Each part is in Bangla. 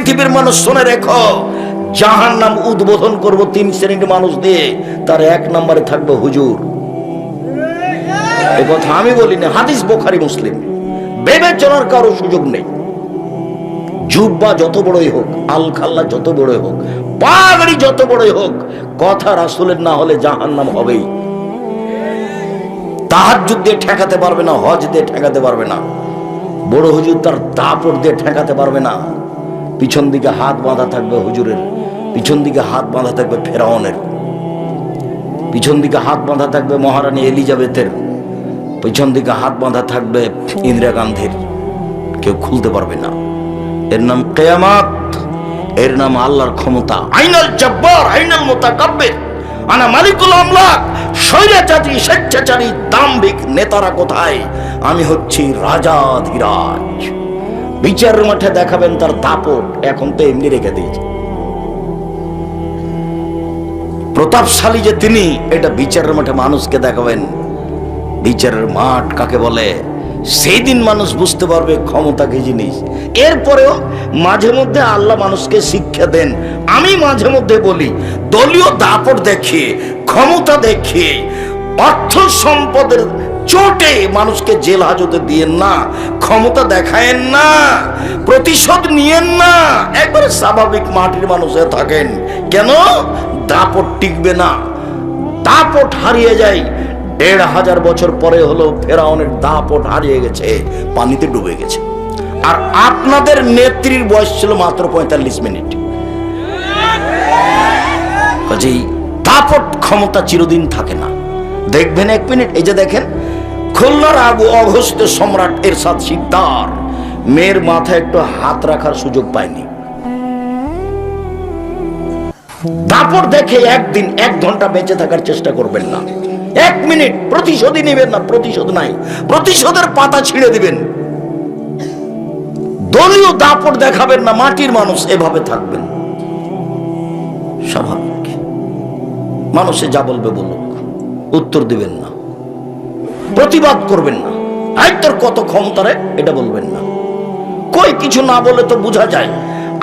পৃথিবীর মানুষ শুনে রেখো, জাহান্নাম উদ্বোধন করব 3 শ্রেণীর মানুষ দিয়ে, তার 1 নম্বরে থাকবে হুজুর। এই কথা আমি বলি না, হাদিস বুখারী মুসলিম। বিবেচনার কারো সুযোগ নেই। জুব্বা যত বড়ই হোক, আল খাল্লা যত বড়ই হোক, পাগড়ি যত বড়ই হোক, কথা রাসূলের না হলে জাহান্নাম হবেই। তাহাজ্জুদ দিয়ে ঠেকাতে পারবে না, হজ দিয়ে ঠেকাতে পারবে না, বড় হুজুর তার দাপট দিয়ে ঠেকাতে পারবে না। পিছন দিকে হাত বাঁধা থাকবে হুজুরের, পিছন দিকে হাত বাঁধা থাকবে ফেরাউনের, পিছন দিকে হাত বাঁধা থাকবে মহারানী এলিজাবেথের, পিছন দিকে হাত বাঁধা থাকবে ইন্দিরা গান্ধীর। কেউ খুলতে পারবে না। এর নাম কিয়ামত, এর নাম আল্লাহর ক্ষমতা। আইনাল জব্বার আইনাল মুতাকাব্বির, আনা মালিকুল আমলাক। স্বৈরাচারী, স্বেচ্ছাচারী, দাম্ভিক নেতারা কোথায়? আমি হচ্ছি রাজাধিরাজ। বিচারের মাঠে দেখাবেন তার দাপট, এখন তো এমনি রেখে দিয়েছে। প্রতাপশালী যে তিনি, এটা বিচারের মাঠে মানুষকে দেখাবেন। বিচারের মাঠ কাকে বলে সেই দিন মানুষ বুঝতে পারবে ক্ষমতা কি জিনিস। এরপরেও মাঝে মধ্যে আল্লাহ মানুষকে শিক্ষা দেন। আমি মাঝে মধ্যে বলি, দলীয় দাপট দেখিয়ে, ক্ষমতা দেখিয়ে, অর্থ সম্পদের চোটে মানুষকে জেল হাজতে দিয়েন না, ক্ষমতা দেখায়েন না, প্রতিশোধ নিয়েন না। একবারে স্বাভাবিক মাটির মানুষে থাকেন। কেন? দাপট টিকবে না, দাপট হারিয়ে যায়। 1500 বছর পরে হলো ফেরাউনের দাপট হারিয়ে গেছে, পানিতে ডুবে গেছে। আর আপনাদের নেত্রীর বয়স ছিল মাত্র 45 মিনিট। কাজেই দাপট ক্ষমতা চিরদিন থাকে না। দেখবেন 1 মিনিট, এই যে দেখেন খুলনার আবু অঘোষিত সম্রাট এরশাদ শিকদার মেয়ের মাথায় একটু হাত রাখার সুযোগ পায়নি। দাপট দেখে একদিন 1 ঘন্টা বেঁচে থাকার চেষ্টা করবেন না। 1 মিনিট প্রতিশোধই নেবেন না, প্রতিশোধ নাই, প্রতিশোধের পাতা ছিঁড়ে দিবেন। দলীয় দাপট দেখাবেন না, মাটির মানুষ এভাবে থাকবেন স্বাভাবিক। মানুষে যা বলবে বলুক, উত্তর দিবেন না, প্রতিবাদ করবেন না। আই তোর কত ক্ষমতা রে, এটা বলবেন না। কই কিছু না বলে তো বোঝা যায়।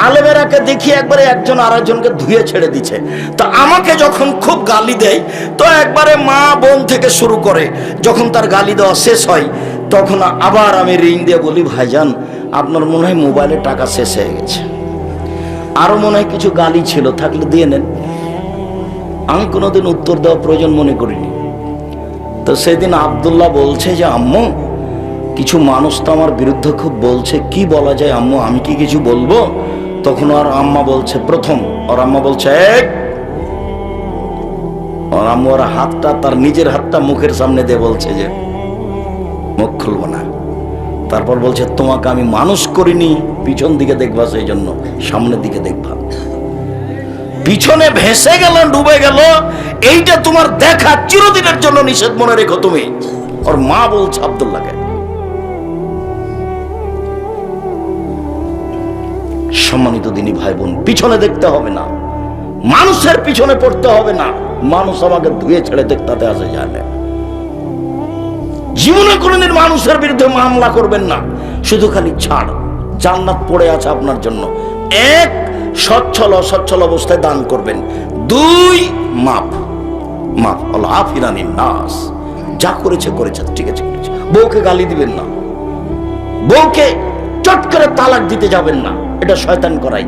আলেমেরাকে দেখি একবারে একজন আরেকজনকে ধুয়ে ছেড়ে দিচ্ছে। তা আমাকে যখন খুব গালি দেয়, তো একবারে মা বোন থেকে শুরু করে, যখন তার গালি দেওয়া শেষ হয়, তখন আবার আমি রিং দিয়ে বলি, ভাইজান আপনার মনে হয় মোবাইলে টাকা শেষ হয়ে গেছে, আরো মনে হয় কিছু গালি ছিল, থাকলে দিয়ে নেন। আমি কোনোদিন উত্তর দেওয়া প্রয়োজন মনে করিনি। তো সেদিন আব্দুল্লাহ বলছে যে আম্মু, কিছু মানুষ তো আমার বিরুদ্ধে খুব বলছে, কি বলা যায় আম্মু, আমি কি কিছু বলবো? তখন আর আম্মা বলছে, প্রথম ওর আম্মা বলছে, ওর আম্মু ওর হাতটা, তার নিজের হাতটা মুখের সামনে দিয়ে বলছে যে মুখ খুলবো না। তারপর বলছে, তোমাকে আমি মানুষ করিনি পিছন দিকে দেখবা, সেই জন্য সামনের দিকে দেখবা। পিছনে ভেসে গেল, ডুবে গেল, এইটা তোমার দেখা চিরদিনের জন্য নিষেধ, মনে রেখো তুমি। ওর মা বলছে আব্দুল্লাহকে। সম্মানিত দিনী ভাই বোন, পিছনে দেখতে হবে না, মানুষের পিছনে পড়তে হবে না। মানুষ আমাকে ধুয়ে ছেড়ে দেখতে আসে যায় না। জীবনে কোনোদিন মানুষের বিরুদ্ধে মামলা করবেন না। শুধু খালি ছাড়, জান্নাত পড়ে আছে আপনার জন্য। 1, সচ্ছল অসচ্ছল অবস্থায় দান করবেন। 2, মাফ। মাফ আল্লাহ আফিরানিন নাস, যা করেছে করেছে, ঠিক আছে করেছে। বউকে গালি দিবেন না, বউকে চট করে তালাক দিতে যাবেন না, এটা শয়তান করাই।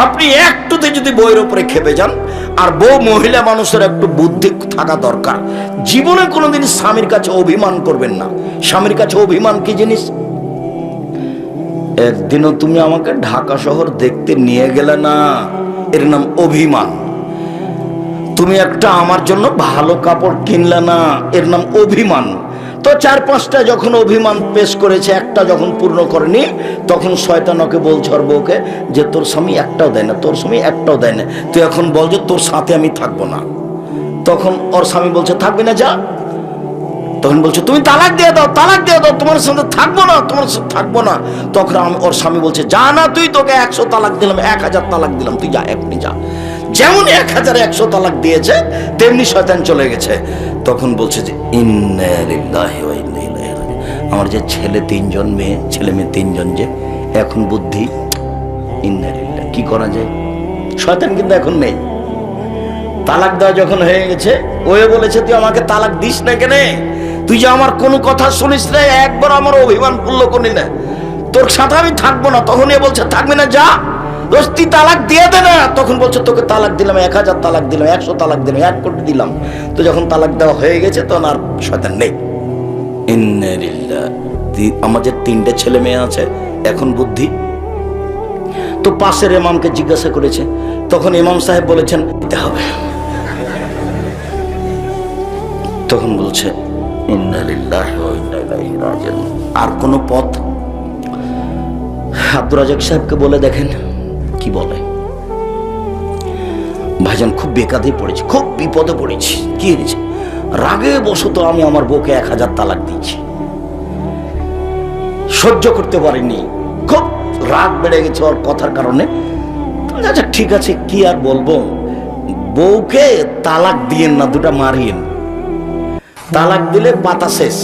আপনি একটুতে যদি বউয়ের উপরে খেপে যান, আর বউ মহিলা মানুষের একটু বুদ্ধি থাকা দরকার। জীবনে কোনোদিন স্বামীর কাছে অভিমান করবেন না। স্বামীর কাছে অভিমান কি জিনিস? একদিনও তুমি আমাকে ঢাকা শহর দেখতে নিয়ে গেলে না, এর নাম অভিমান। তুমি একটা আমার জন্য ভালো কাপড় কিনলে না, এর নাম অভিমান। তো 4-5টা যখন অভিমান পেশ করেছে, একটা যখন পূর্ণ করেনি, তখন শয়তান ওকে বলছে ওর বউকে যে তোর স্বামী একটাও দেয় না, তোর স্বামী একটাও দেয় না, তুই এখন বল যে তোর সাথে আমি থাকবো না। তখন ওর স্বামী বলছে থাকবি না, যা। তখন বলছে তুমি তালাক দিয়ে দাও, তালাক দিয়ে দাও, তোমার সাথে থাকবো না, তোমার সাথে থাকবো না। তখন ওর স্বামী বলছে যা না, তুই, তোকে 100 তালাক দিলাম, 1000 তালাক দিলাম, তুই যা, এখনই যা। যেমন 1000-100 তালাক দিয়েছে, তেমনি শয়তান চলে গেছে। তখন বলছে যে ইন্না লিল্লাহি ওয়া ইন্না ইলাইহি রাজিউন। আমার যে ছেলে 3 জন, ছেলে মেয়ে 3 জন, যে এখন বুদ্ধি ইন্নালিল্লাহ। কি করা যায়? শয়তান কিন্তু এখন নেই। তালাক দেওয়া যখন হয়ে গেছে, ওয়ে বলেছে তুই আমাকে তালাক দিস না কেন, তুই যে আমার কোনো কথা শুনিস না, একবার আমার অভিমান করলো করি না, তোর সাথে আমি থাকবো না। তখন এ বলছে থাকবি না, যা তুই তালাক দিয়ে দে না। তখন বলছে তোকে তালাক দিলাম, 1000 তালাক দিলাম, 100 তালাক দিলাম, 1 কোটি দিলাম। তো যখন তালাক দেওয়া হয়ে গেছে তখন আর শয়তান নেই। ইন্নালিল্লাহ। আমাদের 3টে ছেলে মেয়ে আছে, এখন বুদ্ধি। তো পাশের ইমামকে জিজ্ঞাসা করেছে, তখন ইমাম সাহেব বলেছেন দিতে হবে। তখন বলছে ইন্নালিল্লাহি ওয়া ইন্না ইলাইহি রাজিউন। আর কোন পথ? আব্দুর রাজাক সাহেবকে বলে দেখেন কি বলে। ভাইজান খুব বেকাতে পড়েছি, খুব বিপদে পড়েছি। কি হয়েছে? রাগে বশত আমি আমার বউকে 1000 তালাক দিয়েছি, সহ্য করতে পারিনি, খুব রাগ বেড়ে গেছে ওর কথার কারণে। আচ্ছা ঠিক আছে, কি আর বলবো, বউকে তালাক দিয়েন না, 2টা মারিয়েন। তালাক দিলে পাতা শেষ।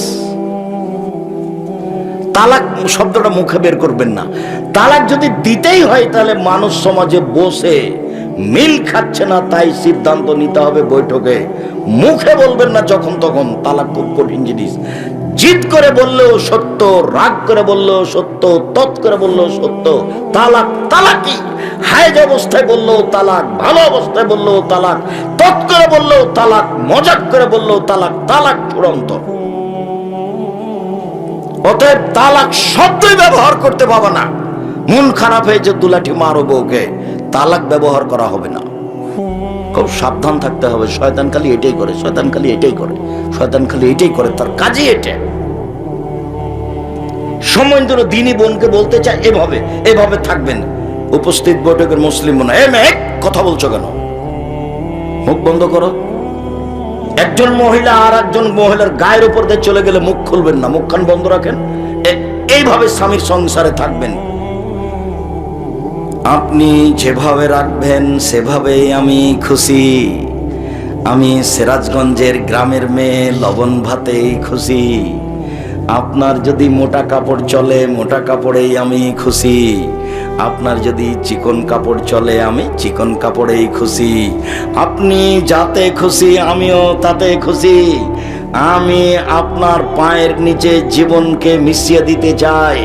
তালাক শব্দটা মুখে বের করবেন না। তালাক যদি দিতেই হয় তাহলে মানুষ সমাজে বসে মিল খাচ্ছে না, তাই সিদ্ধান্ত নিতে হবে বৈঠকে। মুখে বলবেন না যখন তখন। তালাক খুব কঠিন জিনিস। জিদ করে বললেও সত্য, রাগ করে বললেও সত্য, তৎ করে বললেও সত্য। তালাক তালাকই। হায়েজ অবস্থায় বললেও তালাক, ভালো অবস্থায় বললেও তালাক, তৎ করে বললেও তালাক, মজাক করে বললেও তালাক। তালাক চূড়ান্ত। অতএব তালাক শব্দই ব্যবহার করতে পাবে না। মন খারাপ হয়েছে, 2 লাঠি মারো বউকে, তালাক ব্যবহার করা হবে না। খুব সাবধান থাকতে হবে। শয়তান খালি এটাই করে, শয়তান খালি এটাই করে, শয়তান খালি এটাই করে, তার কাজই এটা। সময় ধরে দিনী বোনকে বলতে চায় এভাবে এভাবে থাকবেন। উপস্থিত বৈঠকের মুসলিম বোন, কথা বলছো কেন? মুখ বন্ধ করো। একজন মহিলা আর একজন মহিলার গায়ের উপর দিয়ে চলে গেলে মুখ খুলবেন না, মুখখান বন্ধ রাখেন। এইভাবে স্বামীর সংসারে থাকবেন। আপনি যেভাবে রাখবেন সেভাবেই আমি খুশি। আমি সিরাজগঞ্জের গ্রামের মেয়ে, লবণ ভাতেই খুশি। আপনার যদি মোটা কাপড় চলে, মোটা কাপড়েই আমি খুশি। আপনার যদি চিকন কাপড় চলে, আমি চিকন কাপড়েই খুশি। আপনি যাতে খুশি আমিও তাতে খুশি। আমি আপনার পায়ের নিচে জীবনকে মিশিয়ে দিতে চাই।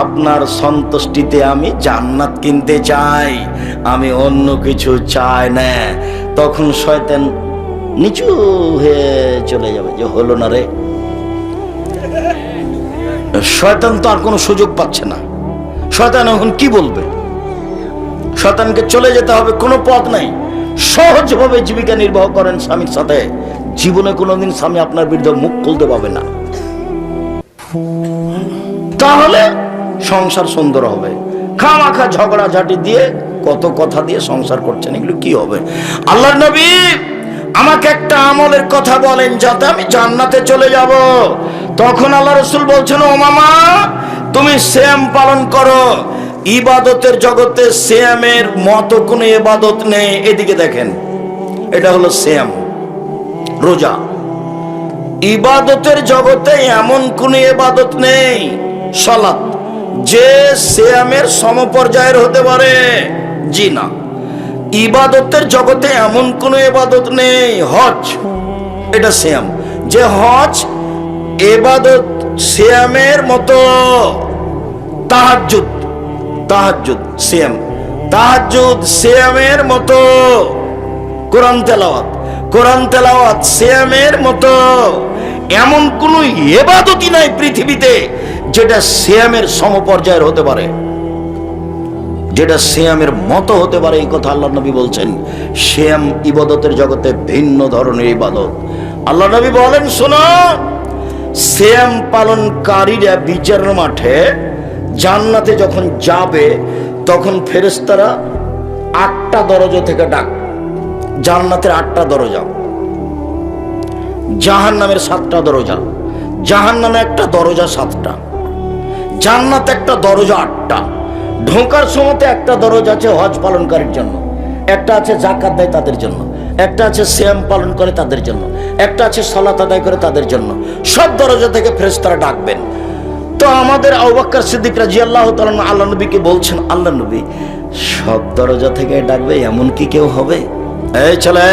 আপনার সন্তুষ্টিতে আমি জান্নাত কিনতে চাই, আমি অন্য কিছু চাই না। তখন শয়তান নিচু হয়ে চলে যাবে, যে হলো না রে। শয়তান তো আর কোনো সুযোগ পাচ্ছে না। শয়তান এখন কি বলবে? শয়তানকে চলে যেতে হবে, কোনো পথ নাই। সহজভাবে জীবিকা নির্বাহ করেন স্বামীর সাথে। জীবনে কোনোদিন স্বামী আপনার বিরুদ্ধে মুখ খুলতে পাবে না। তাহলে সংসার সুন্দর হবে। খামাখা ঝগড়াঝাটি দিয়ে, কত কথা দিয়ে সংসার করছেন, এগুলো কি হবে? আল্লাহর নবী আমাকে একটা আমলের কথা বলেন যাতে আমি জান্নাতে চলে যাব। তখন আল্লাহ রাসূল বলছেন, ও মামা তুমি সিয়াম পালন করো। ইবাদতের জগতে সিয়ামের মতো কোনো ইবাদত নেই। এদিকে দেখেন, এটা হলো সিয়াম, রোজা। ইবাদতের জগতে এমন কোনো ইবাদত নেই, সালাত, যে সিয়ামের সমপর্যায়ের হতে পারে। জি না। ইবাদতের জগতে এমন কোনো ইবাদত নেই। হজ, এটা সিয়াম, যে হজ ইবাদত সিয়ামের মতো। তাহাজ্জুদ, তাহাজ্জুদ সিয়াম, তাহাজ্জুদ সিয়ামের মতো। কোরআন তেলাওয়াত, কোরআন তেলাওয়াত সিয়ামের মতো। এমন কোন ইবাদতই নাই পৃথিবীতে যেটা সিয়ামের সমপর্যায়ের হতে পারে, যেটা সিয়ামের মতো হতে পারে। এই কথা আল্লাহ নবী বলছেন। সিয়াম ইবাদতের জগতে ভিন্ন ধরনের ইবাদত। আল্লাহ নবী বলেন, শোনো, সিয়াম পালনকারীরা বিচারের মাঠে জান্নাতে যখন যাবে তখন ফেরেশতারা 8টা দরজা থেকে ডাক। জান্নাতের 8টা দরজা, জাহান্নামের 7টা দরজা। জাহান্নামে একটা দরজা 7টা, জান্নাতে একটা দরজা 8টা। ঢোকার সময় একটা দরজা আছে হজ পালনকারীর জন্য, একটা আছে যাকাত দেয় তাদের জন্য, একটা আছে সিয়াম পালন করে তাদের জন্য, একটা আছে সালাত আদায় করে তাদের জন্য। সব দরজা থেকে ফেরেশতারা ডাকবেন। তো তো আমাদের আবু বকর সিদ্দিক রাদিয়াল্লাহু তাআলা আল্লাহ নবীকে বলছেন, আল্লাহ নবী সব দরজা থেকে ডাকবে এমন কি কেউ হবে? এই ছেলে,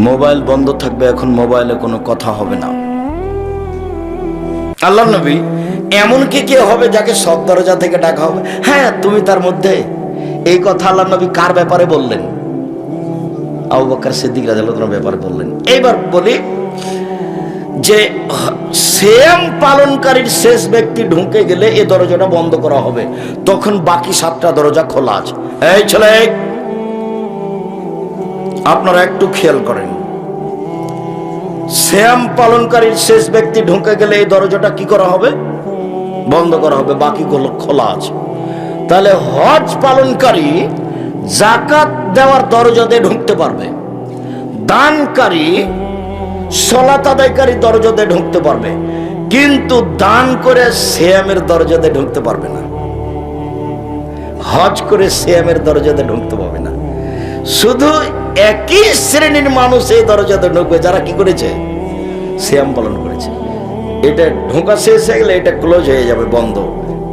মোবাইল বন্ধ থাকবে, এখন মোবাইলে কোনো কথা হবে না। আল্লাহ নবী এমন কি কেউ হবে যাকে সব দরজা থেকে ডাকা হবে? হ্যাঁ, তুমি তার মধ্যে। এই কথা আল্লাহ নবী কার ব্যাপারে বললেন? আবু বকর সিদ্দিক রাদিয়াল্লাহু তাআলার ব্যাপারে বললেন। এইবার বলি যে সিয়াম পালনকারীর শেষ ব্যক্তি ঢুকে গেলে এই দরজাটা বন্ধ করা হবে, তখন বাকি 7টা দরজা খোলা আছে। এই ছেলে, আপনারা একটু খেয়াল করেন, সিয়াম পালনকারীর শেষ ব্যক্তি ঢুকে গেলে এই দরজাটা কি করা হবে? বন্ধ করা হবে, বাকিগুলো খোলা আছে। তাহলে হজ পালনকারী যাকাত দেওয়ার দরজা দিয়ে ঢুকতে পারবে, দানকারী সালাত আদায়কারী দরজা দিয়ে ঢুকতে পারবে, কিন্তু দান করে সিয়ামের দরজা দিয়ে ঢুকতে পারবে না। হজ করে সিয়ামের দরজা দিয়ে ঢুকতে পারবে না। শুধু একই শ্রেণীর মানুষ এই দরজাতে ঢুকবে যারা কি করেছে? সিয়াম পালন করেছে। এটা ঢোকা শেষ হয়ে গেলে এটা ক্লোজ হয়ে যাবে, বন্ধ।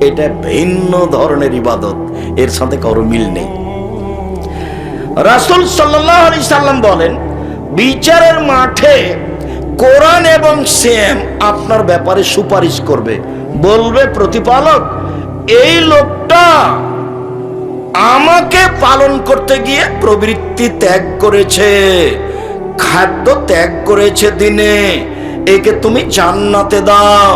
এটা ভিন্ন ধরনের ইবাদত, এর সাথে কারো মিল নেই। রাসূল সাল্লাল্লাহু আলাইহি সাল্লাম বলেন, বিচারের মাঠে কোরআন এবং সিয়াম আপনার ব্যাপারে সুপারিশ করবে। বলবে, প্রতিপালক এই লোকটা আমাকে পালন করতে গিয়ে প্রবৃত্তি ত্যাগ করেছে, খাদ্য ত্যাগ করেছে দিনে, একে তুমি জান্নাতে দাও।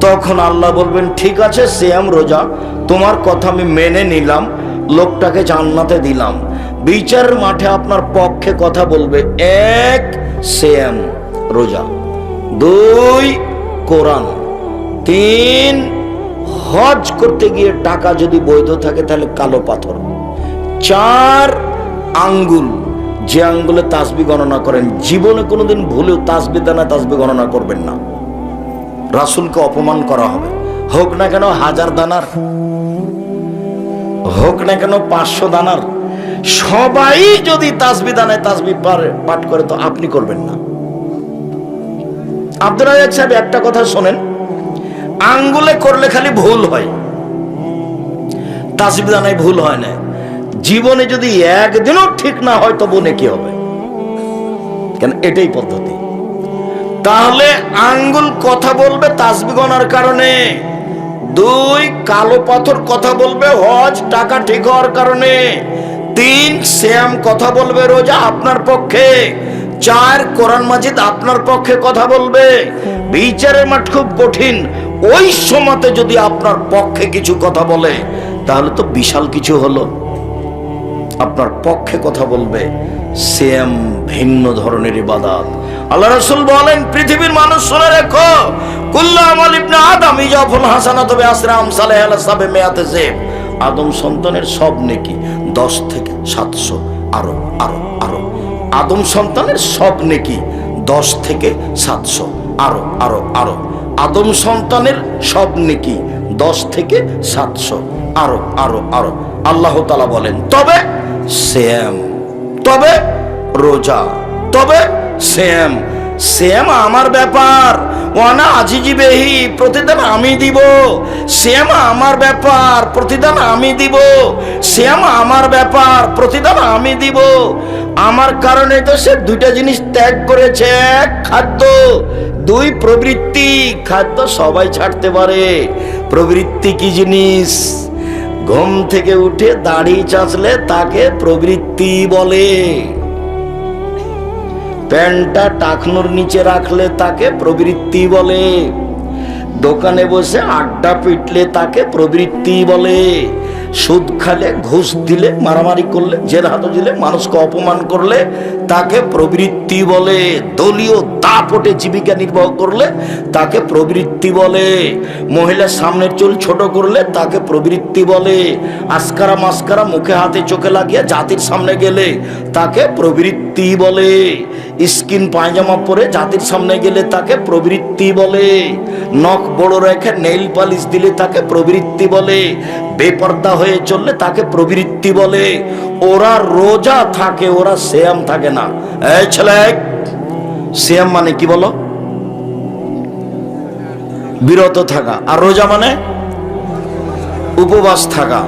তখন আল্লাহ বলবেন, ঠিক আছে সিয়াম রোজা তোমার কথা আমি মেনে নিলাম, লোকটাকে জান্নাতে দিলাম। বিচারের মাঠে আপনার পক্ষে কথা বলবে, 1 সিয়াম রোজা, 2 কোরআন, 3 হজ করতে গিয়ে টাকা যদি বৈধ থাকে তাহলে কালো পাথর, 4 আঙ্গুল, যে আঙ্গুলে তাসবিহ গণনা করেন, জীবনে কোনোদিন ভুলেও তাসবিহ দানা তাসবিহ গণনা করবেন না। রাসূলকে অপমান করা হবে, হোক না কেন 1000 দানার, হোক না কেন 500 দানার। সবাই যদি তাসবিহ দানায় তাসবিহ পাঠ করে তো আপনি করবেন না। আব্দুর রাজ্জাক সাহেব একটা কথা শোনেন, আঙ্গুলে করলে খালি ভুল হয়, তাসবিহ দানায় ভুল হয় না। জীবনে যদি একদিনও ঠিক না হয় তবু নেকি হবে, কেন এটাই পদ্ধতি। তাহলে আঙ্গুল কথা বলবে তাসবিহ গণার কারণে, 2 কালো পাথর কথা বলবে হজ টাকা ঠিক হওয়ার কারণে, 3 সিয়াম কথা বলবে রোজা আপনার পক্ষে, 4 কোরআন মাজিদ আপনার পক্ষে কথা বলবে। বিচারের মাঠ খুব কঠিন, ওই সময়তে যদি আপনার পক্ষে কিছু কথা বলে তাহলে তো বিশাল কিছু হলো। আপনার পক্ষে কথা বলবে। সিয়াম ভিন্ন ধরনের ইবাদত। আল্লাহ রাসূল বলেন, পৃথিবীর মানুষ শুনে রেখো, কুল্লু আমাল ইবনে আদম ইজাফুল হাসানাতু বিআশরি আমসালিহা আলা সাবমিয়াতি যিব। আদম সন্তানের সব নেকি 10 থেকে 700, আরো আরো আরো। আদম সন্তানের সব নেকি 10 থেকে 700, আরো আরো আরো। আদম সন্তানের সব নেকি 10 থেকে 700, আরো আরো আরো। আল্লাহ তাআলা বলেন, তবে সিয়াম, তবে রোজা, তবে সিয়াম। সিয়াম আমার ব্যাপার, ওয়ানা আজিজি বিহি, প্রতিদান আমি দিব। সিয়াম আমার ব্যাপার, প্রতিদান আমি দিব। সিয়াম আমার ব্যাপার, প্রতিদান আমি দিব। আমার কারণে তো সে 2টা জিনিস ত্যাগ করেছে, 1 খাদ্য, 2 প্রবৃত্তি। খাদ্য সবাই ছাড়তে পারে, প্রবৃত্তি কি জিনিস? ঘুম থেকে উঠে দাড়ি চাঁচলে তাকে প্রবৃত্তি বলে, প্যান্টটা টাকনুর নিচে রাখলে তাকে প্রবৃত্তি বলে, দোকানে বসে আড্ডা পিটলে তাকে প্রবৃত্তি বলে, সুদ খালে, ঘুষ দিলে, মারামারি করলে, জেল হাজত দিলে, মানুষকে অপমান করলে তাকে প্রবৃত্তি বলে, দলীয় দাপটে জীবিকা নির্বাহ করলে তাকে প্রবৃত্তি বলে, মহিলার সামনের চুল ছোট করলে তাকে প্রবৃত্তি বলে, আস্কারা মাস্কারা মুখে হাতে চোখে লাগিয়ে জাতির সামনে গেলে তাকে প্রবৃত্তি বলে, স্কিন পায়জামা পরে জাতির সামনে গেলে তাকে প্রবৃত্তি বলে, নখ বড় রেখে নেইল পালিশ দিলে তাকে প্রবৃত্তি বলে, বেপর্দা হয়ে চললে তাকে প্রবৃত্তি বলে। ওরা রোজা থাকে, ওরা সিয়াম থাকে না। এই ছেলে, সিয়াম মানে কি বলো? বিরত থাকা। আর রোজা মানে উপবাস থাকা।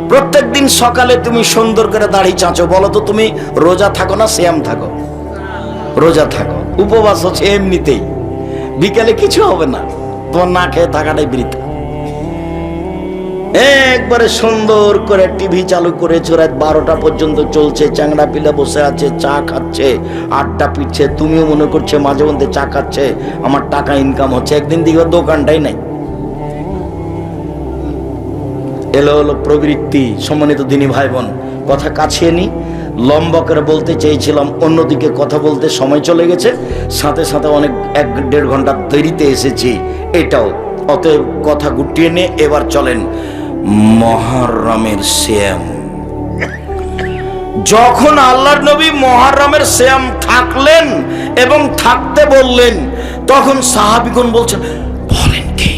প্রত্যেক দিন সকালে তুমি সুন্দর করে দাড়ি চাঁচো, বলো তো তুমি রোজা থাকো না সিয়াম থাকো? রোজা থাকো। উপবাস হচ্ছে এমনিতেই, বিকেলে কিছু হবে না, তোমার না খেয়ে থাকাটাই বৃথা। একবারে সুন্দর করে টিভি চালু করেছো, রাত 12টা পর্যন্ত চলছে, চ্যাংড়া পিলা বসে আছে, চা খাচ্ছে, আড্ডা পিটছে, তুমিও মনে করছে মাঝে মধ্যে চা খাচ্ছে আমার টাকা ইনকাম হচ্ছে, একদিন দিকে দোকানটাই নাই। এলো হলো প্রবৃত্তি। সম্মানিত দিনী ভাই বোন, কথা কাছিয়ে নি, লম্বা করে বলতে চেয়েছিলাম, অন্যদিকে কথা বলতে সময় চলে গেছে, সাথে সাথে অনেক 1-1.5 ঘন্টা দেরিতে এসেছি এটাও। অতএব কথা গুটিয়ে নিয়ে এবার চলেন মুহররমের সিয়াম। যখন আল্লাহর নবী মুহররমের সিয়াম থাকলেন এবং থাকতে বললেন, তখন সাহাবীগণ বলছেন, বলেন কি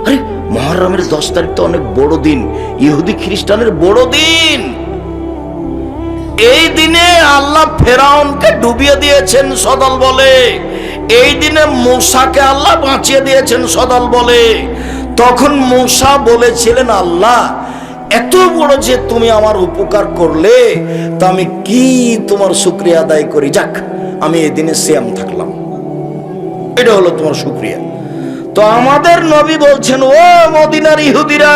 আরে মুহররমের 10 তারিখ তো অনেক বড় দিন, ইহুদি খ্রিস্টানের বড় দিন। এই দিনে আল্লাহ ফেরাউনকে ডুবিয়ে দিয়েছেন সদল বলে, এই দিনে মূসাকে আল্লাহ বাঁচিয়ে দিয়েছেন সদল বলে। তখন মূসা বলেছিলেন, আল্লাহ এত বড় যে তুমি আমার উপকার করলে, তা আমি কি তোমার শুকরিয়া আদায় করি, যাক আমি এই দিনে সিয়াম থাকলাম, এটা হলো তোমার শুকরিয়া। তো আমাদের নবী বলছেন, ও মদিনার ইহুদিরা,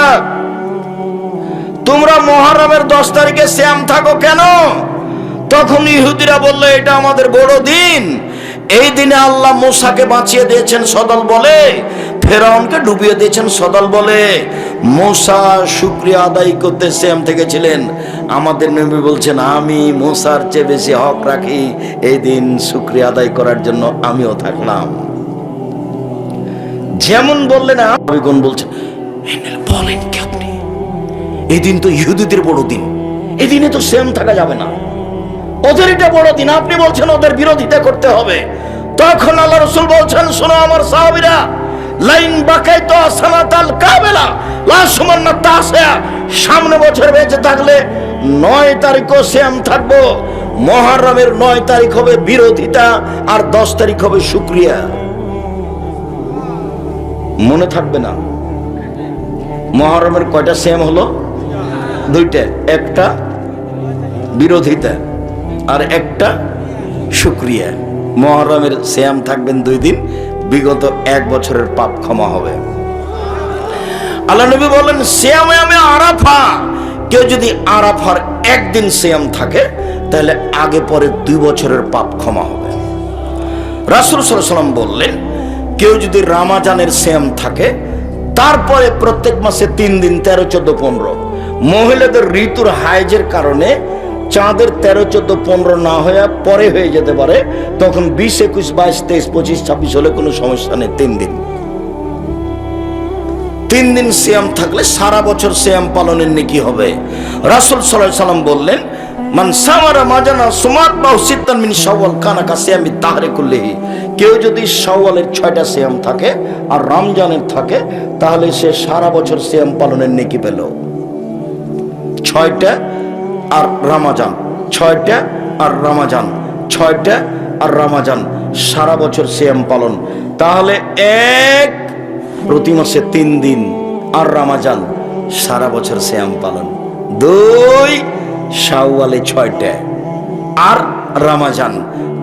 তোমরা মুহররমের 10 তারিখে সিয়াম থাকো কেন? তখন ইহুদিরা বলল, এটা আমাদের বড় দিন, এই দিনে আল্লাহ মূসাকে বাঁচিয়ে দিয়েছেন সদল বলে, ফেরাউনকে ডুবিয়ে দিয়েছেন সদল বলে। মূসা শুকরিয়া আদায় করতে সিয়াম থেকেছিলেন। আমাদের নবী বলছেন, আমি মূসার চেয়ে বেশি হক রাখি, এই দিন শুকরিয়া আদায় করার জন্য আমিও থাকলাম। যেমন বললেন, নবীগণ বলছেন, বলেন কি আপনি, এই দিন তো ইহুদিদের বড় দিন, এই দিনে তো সিয়াম থাকা যাবে না, ওদের এটা বড় দিন, আপনি বলছেন ওদের বিরোধিতা করতে হবে। তখন আল্লাহ রাসূল বলছেন, শোনো আমার সাহাবীরা, লাইন বাকাইতু সানাতাল কাবেলা লা সুমান্না তাসিয়া, সামনে বছর বেঁচে থাকলে 9 তারিখও সিয়াম থাকবো। মুহররমের 9 তারিখ হবে বিরোধিতা, আর 10 তারিখ হবে শুকরিয়া। মনে থাকবে না? মুহররমের কয়টা সিয়াম হলো? 2টা, একটা বিরোধিতা আর একটা শুকরিয়া। মুহররমের সিয়াম থাকবেন 2 দিন, বিগত 1 বছরের পাপ ক্ষমা হবে। আল্লাহ নবী বলেন, সিয়ামে আরাফা, কেউ যদি আরাফার একদিন সিয়াম থাকে তাহলে আগে পরে 2 বছরের পাপ ক্ষমা হবে। রাসূল সাল্লাল্লাহু আলাইহি ওয়াসাল্লাম বললেন, কেউ যদি রমজানের সিয়াম থাকে, তারপরে প্রত্যেক মাসে 3 দিন 13, 14, 15। মহিলাদের ঋতুর হাইজের কারণে চাঁদের 13, 14, 15 না হয়ে পরে হয়ে যেতে পারে, তখন 20, 21, 22, 23, 25, 26 হলে কোনো সমস্যা নেই। 3 দিন 3 দিন সিয়াম থাকলে সারা বছর সিয়াম পালনের নেকি হবে। রাসূল সাল্লাল্লাহু আলাইহি ওয়াসাল্লাম বললেন, মান সামারা মাজানা সুমাত বাউ সিত্তান মিন শাওয়াল কানা কা সিয়ামি তাহরি কুল্লিহি। কেউ যদি শাওয়ালের 6টা সিয়াম থাকে আর রমজানের থাকে, তাহলে সে সারা বছর সিয়াম পালনের নেকি পেল। 6টা আর রমজান, 6টা আর রমজান, 6টা আর রমজান, সারা বছর সিয়াম পালন। তাহলে 1 প্রতি মাসে 3 দিন, আর রমজান সারা বছর সিয়াম পালন। 2 শাওয়ালে 6টা আর রমজান,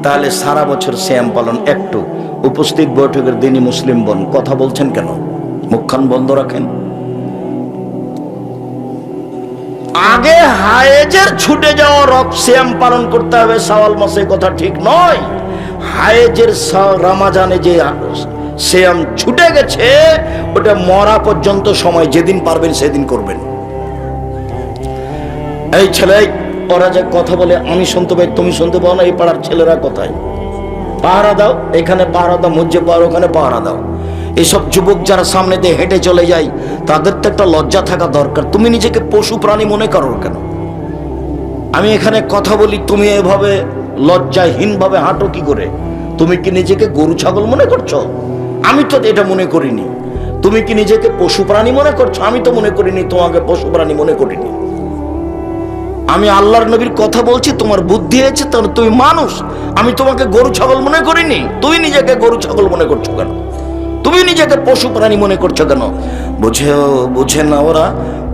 তাহলে সারা বছর সিয়াম পালন। একটু উপস্থিত বৈঠকের দিনই মুসলিম বোন, কথা বলছেন কেন? মুখখান বন্ধ রাখেন। আগে হায়েজের ছুটে যাওয়া সিয়াম পালন করতে হবে শাওয়াল মাসে, কথা ঠিক নয়। হায়েজের রমজানে যে সিয়াম ছুটে গেছে, ওটা মরা পর্যন্ত সময়, যেদিন পারবেন সেদিন করবেন। এই ছেলে, ওরা যে কথা বলে আমি শুনতে পাই, তুমি শুনতে পাও না, এই পাড়ার ছেলেরা কোথায়? পাহারা দাও, এখানে পাহারা দাও, মসজিদে পাহারা, ওখানে পাহারা দাও। এইসব যুবক যারা সামনে দিয়ে হেঁটে চলে যায়, তাদের তো একটা লজ্জা থাকা দরকার। তুমি নিজেকে পশু প্রাণী মনে করো কেন? আমি এখানে কথা বলি, তুমি এভাবে লজ্জাহীন ভাবে হাঁটো কি করে? তুমি কি নিজেকে গরু ছাগল মনে করছো? আমি তো এটা মনে করিনি। তুমি কি নিজেকে পশু প্রাণী মনে করছো? আমি তো মনে করিনি তোমাকে পশু প্রাণী মনে করিনি। আমি আল্লাহর নবীর কথা বলছি, তোমার বুদ্ধি হয়েছে, তুমি মানুষ। আমি তোমাকে গরু ছাগল মনে করিনি, তুই নিজেকে গরু ছাগল মনে করছো কেন? তুমি নিজেকে পশু প্রাণী মনে করছো কেন? বুঝে না ওরা,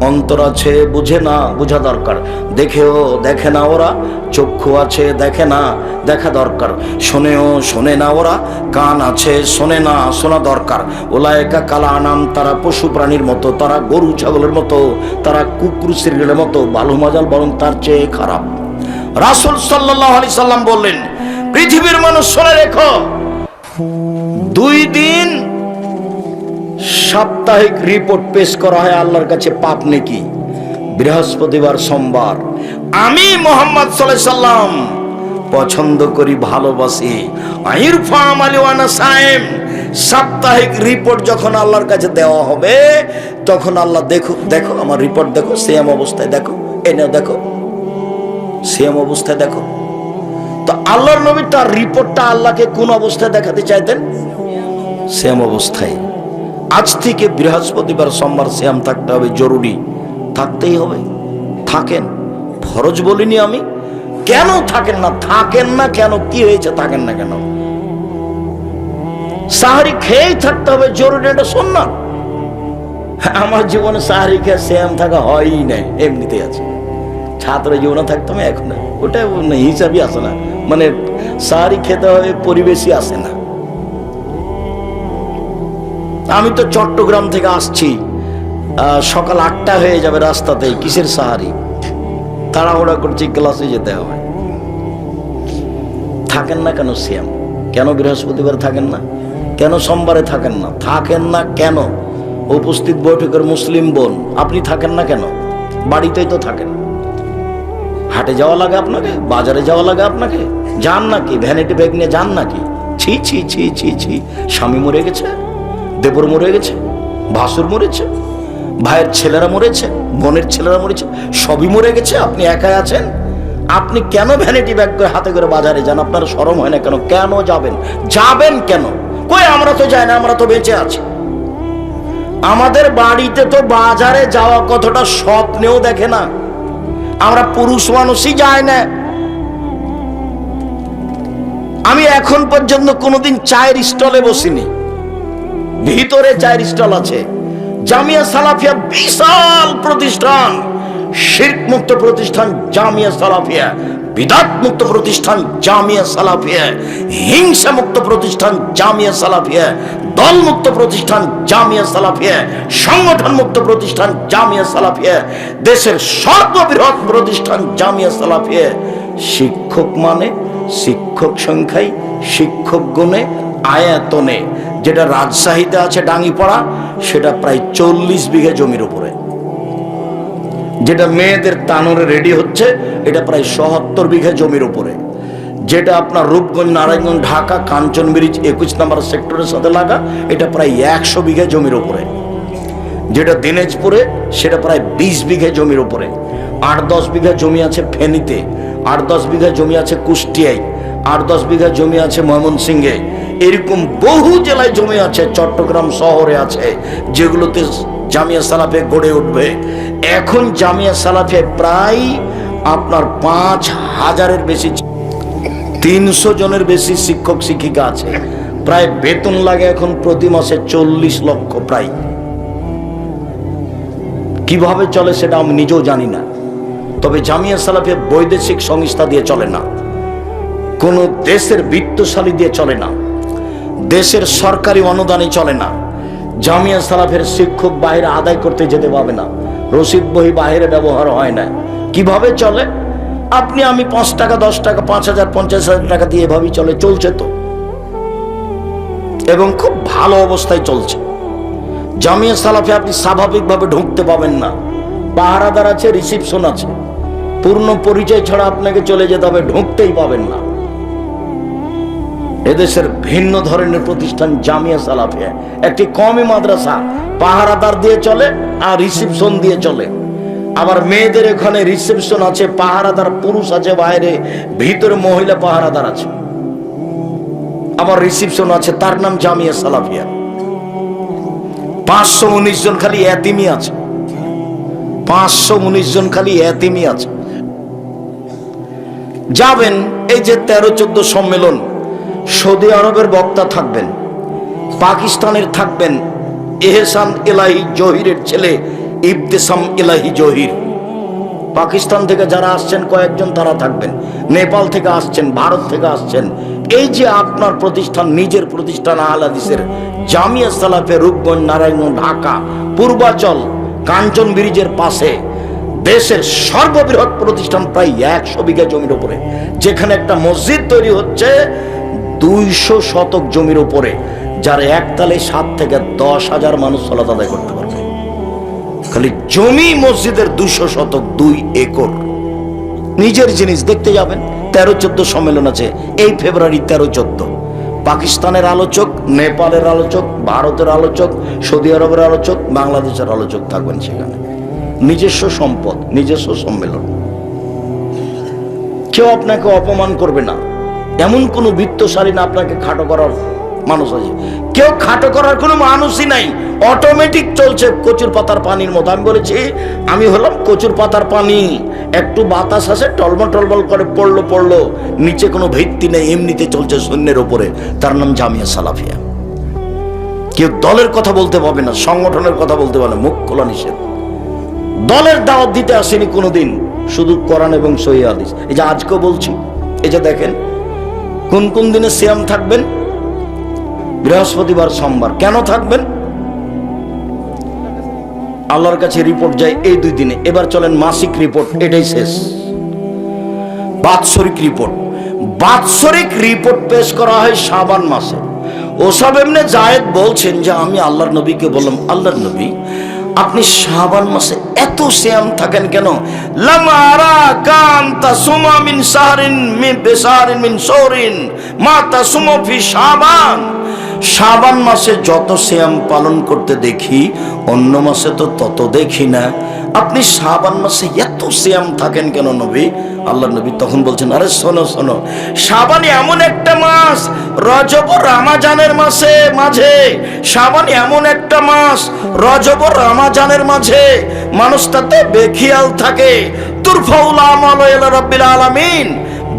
অন্তর আছে বুঝে না, বোঝা দরকার। দেখেও দেখে না ওরা, চক্ষু আছে দেখে না, দেখা দরকার। শোনেও শোনে না ওরা, কান আছে শোনে না, শোনা দরকার। ওলায়েকা কালা আনাম, তারা পশু প্রাণীর মতো, তারা গরু ছাগলের মতো, তারা কুকুর শ্রীলের মতো, বালু মাজাল বরং তার চেয়ে খারাপ। রাসূল সাল্লাল্লাহু আলাইহি সাল্লাম বললেন, পৃথিবীর মানুষ শুনে রেখো, 2 দিন সাপ্তাহিক রিপোর্ট পেশ করা হয় আল্লাহর কাছে পাপ নেকি। বৃহস্পতিবার, সোমবার। আমি মুহাম্মদ সাল্লাল্লাহু আলাইহি সাল্লাম পছন্দ করি, ভালোবাসি। আইরফা আমালি ওয়া নাসাইম, সাপ্তাহিক রিপোর্ট যখন আল্লাহর কাছে দেওয়া হবে, তখন আল্লাহ দেখো দেখো আমার রিপোর্ট দেখো, সেম অবস্থায় দেখো, এনে দেখো, সেম অবস্থায় দেখো। তো আল্লাহর নবী তার রিপোর্টটা আল্লাহকে কোন অবস্থায় দেখাতে চাইতেন? সেম অবস্থায়। আজ থেকে বৃহস্পতিবার, সোমবার সিয়াম থাকতে হবে, জরুরি, থাকতেই হবে। থাকেন, ফরজ বলিনি আমি। কেন থাকেন না? থাকেন না কেন? কি হয়েছে থাকেন না কেন? সাহারি খেয়েই থাকতে হবে, জরুরি, এটা সুন্নাত। আমার জীবনে সাহারি খেয়ে সিয়াম থাকা হয়ই নাই, এমনিতে আছে। ছাত্র জীবনে থাকতাম, এখন ওটা হিসাবই আসে না, মানে সাহারি খেতে হবে পরিবেশই আসে না। আমি তো চট্টগ্রাম থেকে আসছি, সকাল 8টা হয়ে যাবে রাস্তাতে, কিসের সাহারি? তাড়াহুড়া করছি, ক্লাসে যেতে হবে। থাকেন না কেন সিয়াম? কেন বৃহস্পতিবার থাকেন না? কেন সোমবারে থাকেন না? থাকেন না কেন? উপস্থিত বৈঠকের মুসলিম বোন, আপনি থাকেন না কেন? বাড়িতেই তো থাকেন। হাটে যাওয়া লাগে আপনাকে, বাজারে যাওয়া লাগে আপনাকে, যান নাকি? ভ্যানিটি ব্যাগ নিয়ে যান নাকি? ছি ছি ছি ছি ছি। স্বামী মরে গেছে, দেবর মরে গেছে, ভাসুর মরেছে, ভাইয়ের ছেলেরা মরেছে, বোনের ছেলেরা মরেছে, সবই মরে গেছে, আপনি একাই আছেন। আপনি কেন ভ্যানিটি ব্যাগ করে হাতে করে বাজারে যান? আপনার শরম হয় না কেন? কেন যাবেন? যাবেন কেন? কই আমরা তো যাই না, আমরা তো বেঁচে আছি। আমাদের বাড়িতে তো বাজারে যাওয়া কতটা স্বপ্নেও দেখে না, আমরা পুরুষ মানুষই যায় না। আমি এখন পর্যন্ত কোনোদিন চায়ের স্টলে বসিনি। ভিতরে চায়ের স্টল আছে। জামিয়া সালাফিয়া বিশাল প্রতিষ্ঠান, শিরক মুক্ত প্রতিষ্ঠান জামিয়া সালাফিয়া, বিদআত মুক্ত প্রতিষ্ঠান জামিয়া সালাফিয়া, হিংসা মুক্ত প্রতিষ্ঠান জামিয়া সালাফিয়া, দল মুক্ত প্রতিষ্ঠান জামিয়া সালাফিয়া, সংগঠন মুক্ত প্রতিষ্ঠান জামিয়া সালাফিয়া, দেশের সর্ববৃহৎ প্রতিষ্ঠান জামিয়া সালাফিয়া। শিক্ষক মানে শিক্ষক সংখ্যায়, শিক্ষক গুণে, আয়াতনে, যেটা রাজশাহীতে আছে ডাঙ্গিপাড়া, সেটা প্রায় 40 বিঘা জমির উপরে। যেটা মেয়েদের তানোরে রেডি হচ্ছে, এটা প্রায় 77 বিঘা জমির উপরে। যেটা আপনার রূপগঞ্জ, নারায়ণগঞ্জ, ঢাকা, কাঞ্চন ব্রিজ 21 নম্বর সেক্টরের সাথে লাগা, এটা প্রায় 100 বিঘা জমির উপরে। যেটা দিনাজপুরে, সেটা প্রায় 20 বিঘা জমির উপরে। 8-10 বিঘা জমি আছে ফেনীতে, 8-10 বিঘা জমি আছে কুষ্টিয়ায়, 8-10 বিঘা জমি আছে ময়মনসিংহে। এরকম বহু জেলায় জমি আছে, চট্টগ্রাম শহরে আছে, যেগুলোতে জামিয়া সালাফিয়া গড়ে উঠবে। এখন জামিয়া সালাফিয়া প্রায় আপনার 5000-এর বেশি, 300 জনের বেশি শিক্ষক শিক্ষিকা আছে। প্রায় বেতন লাগে এখন প্রতি মাসে 40 লক্ষ প্রায়। কিভাবে চলে সেটা আমি নিজেও জানি না। তবে জামিয়া সালাফিয়া বৈদেশিক সংস্থা দিয়ে চলে না, কোন দেশের বিত্তশালী দিয়ে চলে না, দেশের সরকারি অনুদানে চলে না। জামিয়া সালাফের শিক্ষক বাইরে আদায় করতে যেতে পাবে না, রসিদ বহি বাইরে ব্যবহার হয় না। কিভাবে চলে? আপনি আমি 5 টাকা, 10 টাকা, 5000, 50,000 টাকা দিয়ে এভাবেই চলে, চলছে তো, এবং খুব ভালো অবস্থায় চলছে। জামিয়া সালাফে আপনি স্বাভাবিকভাবে ঢুকতে পাবেন না, পাহারাদার আছে, রিসিপশন আছে, পূর্ণ পরিচয় ছাড়া আপনাকে চলে যেতে হবে, ঢুকতেই পাবেন না। এদেশের ভিন্ন ধরনের প্রতিষ্ঠান জামিয়া সালাফিয়া, একটি কওমি মাদ্রাসা, পাহারাদার দিয়ে চলে আর রিসিপশন দিয়ে চলে। আবার মেয়েদের এখানে রিসেপশন আছে, পাহারাদার পুরুষ আছে বাইরে, ভিতরে মহিলা পাহারাদার আছে, আবার রিসেপশন আছে, তার নাম জামিয়া সালাফিয়া। 519 জন খালি এতিমি আছে, 519 জন খালি এতিমি আছে। যাবেন, এই যে 13-14 সম্মেলন, সৌদি আরবের বক্তা থাকবেন, পাকিস্তানের থাকবেন এহসান এলাহি জহিরের ছেলে ইবতেসাম এলাহি জহির। পাকিস্তান থেকে যারা আসছেন কয়েকজন তারা থাকবেন, নেপাল থেকে আসছেন, ভারত থেকে আসছেন। এই যে আপনার প্রতিষ্ঠান, নিজের প্রতিষ্ঠান আহলে হাদিসের জামিয়া সালাফে, রূপগঞ্জ, নারায়ণগঞ্জ, ঢাকা, পূর্বাচল, কাঞ্চন ব্রিজের পাশে, দেশের সর্ববৃহৎ প্রতিষ্ঠান, প্রায় 100 বিঘা জমির উপরে, যেখানে একটা মসজিদ তৈরি হচ্ছে 200 শতক জমির উপরে, যার একতালে 7 থেকে 10,000 মানুষ সালাত আদায় করতে পারবে। খালি জমি মসজিদের 200 শতক, 2 একর। নিজের জিনিস দেখতে যাবেন। 13-14 সম্মেলন আছে এই ফেব্রুয়ারি 13-14। পাকিস্তানের আলোচক, নেপালের আলোচক, ভারতের আলোচক, সৌদি আরবের আলোচক, বাংলাদেশের আলোচক থাকবেন সেখানে। নিজস্ব সম্পদ, নিজস্ব সম্মেলন। কেউ আপনাকে অপমান করবে না, এমন কোন বৃত্তশালী না আপনাকে খাটো করার মানুষ আছে। কেউ খাটো করার কোনো মানুষই নাই, অটোমেটিক চলছে কচুর পাতার পানির মতো। আমি বলেছি আমি হলাম কচুর পাতার পানি, একটু বাতাস আসে টলমল টলমল করে পড়লো, নিচে কোনো ভিত্তি নেই, এমনিতে চলছে শূন্যের উপরে। তার নাম জামিয়া সালাফিয়া। কেউ দলের কথা বলতে পারবে না, সংগঠনের কথা বলতে পারবে না, মুখ খোলা নিষেধ। দলের দাওয়াত দিতে আসেনি কোনোদিন, শুধু কোরআন এবং সহিহ হাদিস। এই যে আজকেও বলছি, এই যে দেখেন কোন কোন দিনে সিয়াম থাকবেন, বৃহস্পতিবার, সোমবার। কেন থাকবেন? আল্লাহর কাছে রিপোর্ট যায় এই 2 দিনে। এবার চলেন মাসিক রিপোর্ট, এটাই শেষ। বাৎসরিক রিপোর্ট, বাৎসরিক রিপোর্ট পেশ করা হয় শাবান মাসে। ওসব এমনি জায়েদ বলছেন যে আমি আল্লাহর নবীকে বললাম, আল্লাহর নবী আপনি শাবান মাসে এত সিয়াম থাকেন কেন? লামারা কান তাসুমা মিন শাহরিন মিন বিশারিন মিন শাহরিন মা তাসুমু ফি শাবান। শাবান মাসে যত সিয়াম পালন করতে দেখি, অন্য মাসে তো তত দেখি না। আপনি শাবান মাসে এত সিয়াম থাকেন কেন নবী? আল্লাহ নবী তখন বলছেন, আরে শোনো শোনো, শাবান এমন একটা মাস, রজব ও রমজানের মাঝে, শাবান এমন একটা মাস, রজব ও রমজানের মাঝে মানুষ তাতে বেখিয়াল থাকে। তুরফাউল আমাল ইলা রাব্বিল আলামিন।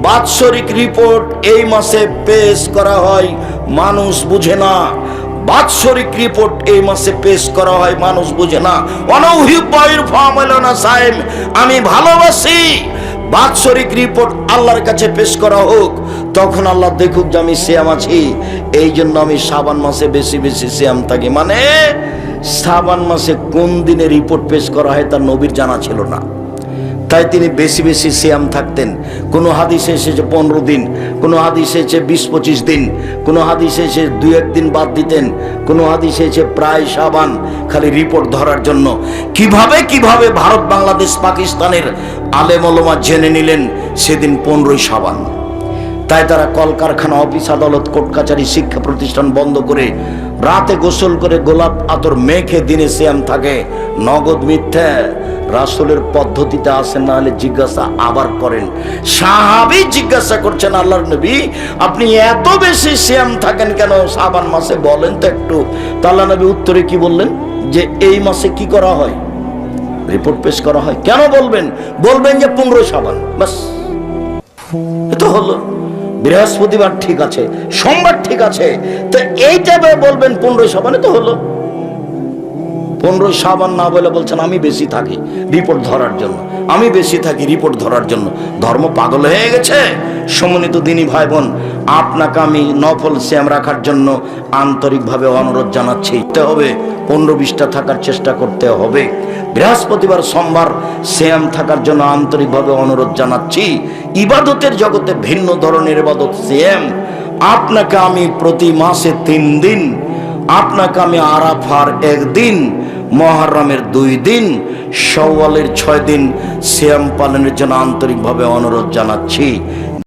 বাৎসরিক রিপোর্ট এই মাসে পেশ করা হয়, মানুষ বুঝে না। বাৎসরিক রিপোর্ট এই মাসে পেশ করা হয়, মানুষ বুঝে না। আমি ভালোবাসি বাৎসরিক রিপোর্ট আল্লাহর কাছে পেশ করা হোক, তখন আল্লাহ দেখুক যে আমি সিয়াম আছি। এই জন্য আমি শাবান মাসে বেশি বেশি সিয়াম থাকি। মানে শাবান মাসে কোন দিনে রিপোর্ট পেশ করা হয় তার নবীর জানা ছিল না, তাই তিনি বেশি বেশি সিয়াম থাকতেন। কোনো হাদিসে এসেছে 15 দিন, কোনো হাদিসে এসেছে 20-25 দিন, কোনো হাদিসে এসে 2-1 দিন বাদ দিতেন, কোনো হাদিসে এসেছে প্রায় শাবান, খালি রিপোর্ট ধরার জন্য। কিভাবে ভারত, বাংলাদেশ, পাকিস্তানের আলেম ওলামা জেনে নিলেন সেদিন 15ই শাবান। তাই তারা কলকারখানা, অফিস আদালত, কোর্ট কাছারি, শিক্ষা প্রতিষ্ঠান বন্ধ করে রাতে গোসল করে গোলাপ আতর মেখে দিনে সিয়াম থাকে। নগদ মিথ্যা, রাসূলের পদ্ধতিতে আসেন না হলে জিজ্ঞাসা আবার করেন। সাহাবী জিজ্ঞাসা করছেন, আল্লাহর নবী আপনি এত বেশি সিয়াম থাকেন কেন শাবান মাসে, বলেন তো একটু। তো আল্লাহ নবী উত্তরে কি বললেন? যে এই মাসে কি করা হয়? রিপোর্ট পেশ করা হয়। কেন বলবেন? বলবেন যে 15 শাবান, বাস। এটা হলো বৃহস্পতিবার ঠিক আছে, সোমবার ঠিক আছে, তো এইটা বলবেন 15 শাবানে তো হলো। 15 শাবান না বলে বলছেন আমি বেশি থাকি রিপোর্ট ধরার জন্য, আমি বেশি থাকি রিপোর্ট ধরার জন্য। ধর্ম পাগল হয়ে গেছে। সম্মানিত দিনী ভাই বোন, আপনাকে আমি নফল সিয়াম রাখার জন্য আন্তরিকভাবে অনুরোধ জানাচ্ছি। হবে 15-20টা থাকার চেষ্টা করতে হবে। বৃহস্পতিবার, সোমবার সিয়াম থাকার জন্য আন্তরিকভাবে অনুরোধ জানাচ্ছি। ইবাদতের জগতে ভিন্ন ধরনের ইবাদত সিয়াম। আপনাকে আমি প্রতি মাসে 3 দিন, আপনাকে আমি আরাফার 1 দিন, মুহররমের 2 দিন, শাওয়ালের 6 দিন সিয়াম পালনের জন্য আন্তরিকভাবে অনুরোধ জানাচ্ছি।